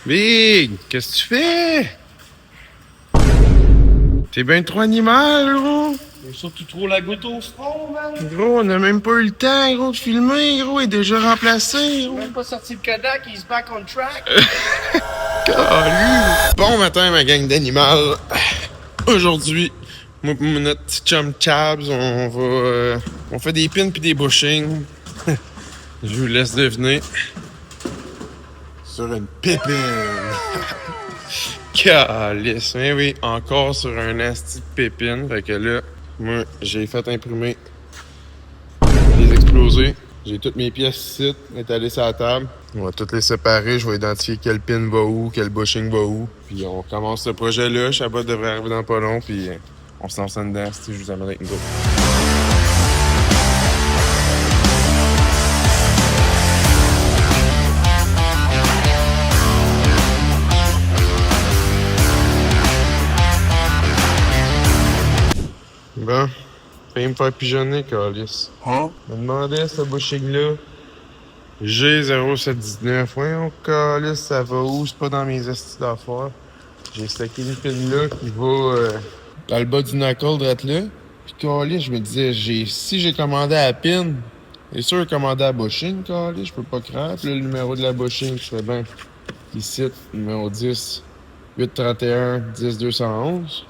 Big, qu'est-ce que tu fais? T'es ben trop animal, gros. Surtout trop la goutte au front, man. Gros, on a même pas eu le temps, gros, de filmer, gros. Il est déjà remplacé, gros. Même pas sorti le Kodak, he's back on track. Bon matin, ma gang d'animal. Aujourd'hui, moi et notre petit chum Chabs, on fait des pins puis des bushings. Je vous laisse deviner. Sur une pépine. Calice. Mais oui, encore sur un asti de pépine. Fait que là, moi, j'ai fait imprimer les explosés. J'ai toutes mes pièces ici, étalées sur la table. On va toutes les séparer. Je vais identifier quel pin va où, quel bushing va où. Puis on commence ce projet-là. Shabbat devrait arriver dans pas long. Puis on se lance dedans. Si je vous amène avec nous autres. Bon, fallait me faire pigeonner, Calis. Hein? Je me demandais, ce bushing-là. G0719. Voyons, Calis, ça va où? C'est pas dans mes estis d'affaires. J'ai stacké une pin-là qui va dans le bas du knuckle, drette là. Puis, Calis, je me disais, si j'ai commandé à la pin, c'est sûr commandé à bushing, Calis, je peux pas craindre. Puis là, le numéro de la bushing, je fais bien. Ici, numéro 10, 831 10211.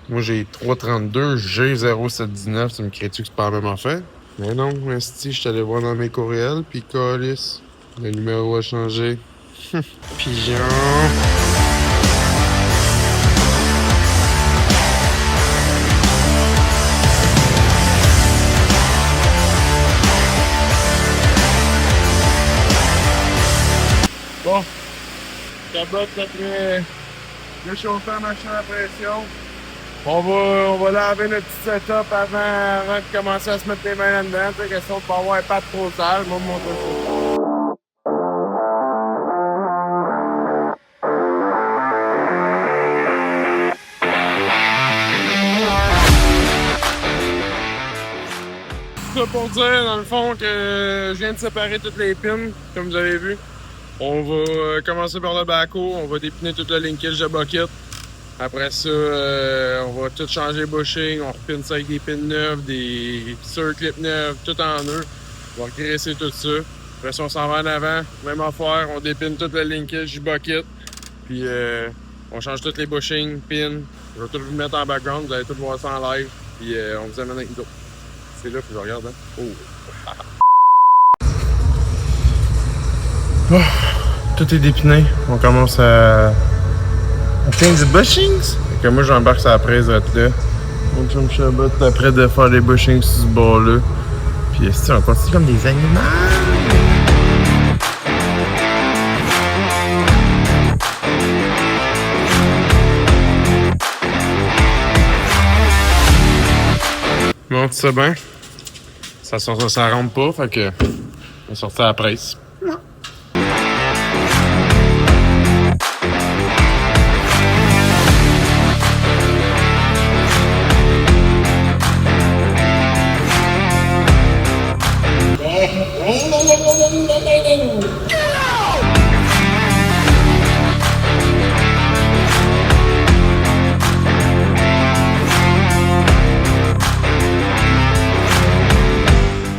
Moi, j'ai 332, j'ai 0719. Tu me crées-tu que c'est pas la même affaire? Mais non, esti, je suis allé voir dans mes courriels, puis calice, le numéro a changé. Pigeon. Bon. Cabot après le chauffeur machin à pression. On va laver notre petit setup avant de commencer à se mettre les mains là-dedans. C'est question de pas avoir un pâte trop sale. Moi, mon truc. Ça pour dire, dans le fond, que je viens de séparer toutes les pins, comme vous avez vu. On va commencer par le backhoe, on va dépiner tout le linkage de bucket. Après ça, on va tout changer le bushing, on repine ça avec des pins neufs, des circlips neufs, tout en eux. On va graisser tout ça. Après ça, on s'en va en avant, même affaire, on dépine tout le linkage du bucket. Puis on change tous les bushings, pins. Je vais tout vous mettre en background, vous allez tout voir ça en live. Puis on vous amène avec nous autres. C'est là que je regarde, hein? Oh! Tout est dépiné. On commence à faire du bushings. Fait que moi, j'embarque sur la presse là. Mon chum Shabbat est prêt de faire des bushings sur ce bord-là. Puis on continue comme des animaux. Monte ça bien. Ça rentre pas, fait que on sort à la presse.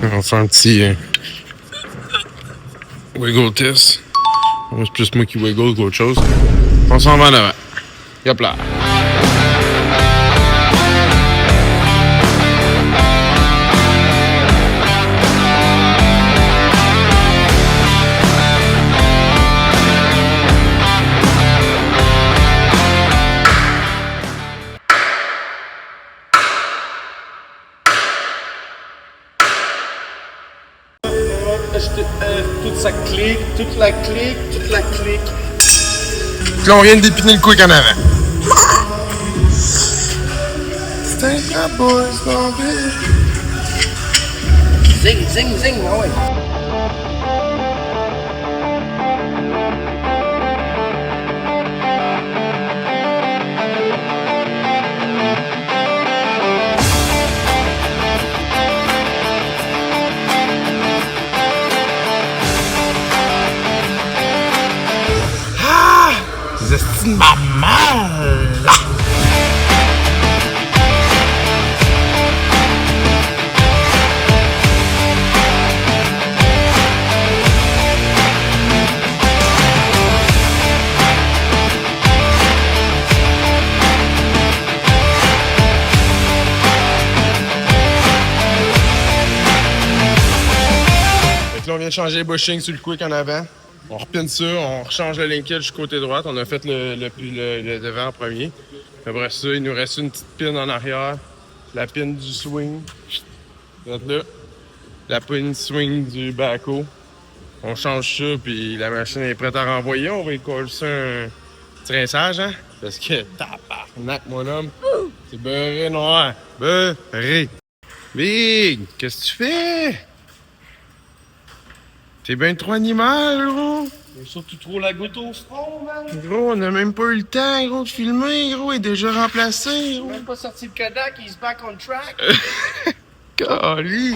On va faire un petit wiggle test. C'est plus moi qui wiggle qu'autre chose. On s'en va en avant. Yop là. Toute ça clique, toute la clique. Là, on vient de dépiner le quick en avant. C'est un boys, Zing, ah ouais. Des estimes mal! Là, on vient de changer les bushings sur le quick en avant. On repine ça, on rechange le linkage du côté droit. On a fait le devant en premier. Après ça, il nous reste une petite pine en arrière. La pine du swing. Regarde là. La pine swing du backhoe. On change ça, puis la machine est prête à renvoyer. On va y coller ça un trinçage, hein? Parce que, tabarnak, mon homme, c'est beurré noir. Beurré. Big, qu'est-ce que tu fais? T'es ben trop animal, gros! Surtout trop la goutte au front, man! Gros, on a même pas eu le temps, gros, de filmer, gros, il est déjà remplacé, gros! Même pas sorti le Kodak, he's back on track! Cali!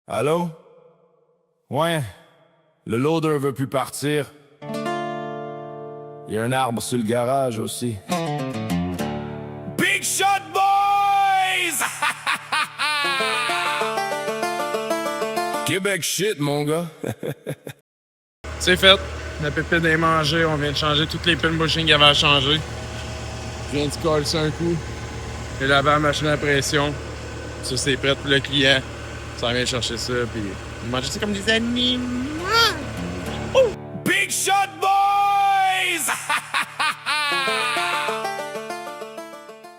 Allô? Ouais, le loader veut plus partir. Il y a un arbre sur le garage aussi. Big shot boys! Québec shit, mon gars. C'est fait. La pépite est mangée, on vient de changer toutes les pins bushing qu'il y avait à changer. Je viens de coller ça un coup. Et là-bas, la machine à pression. Ça, c'est prêt pour le client. Ça vient chercher ça, puis manger ça comme des animaux.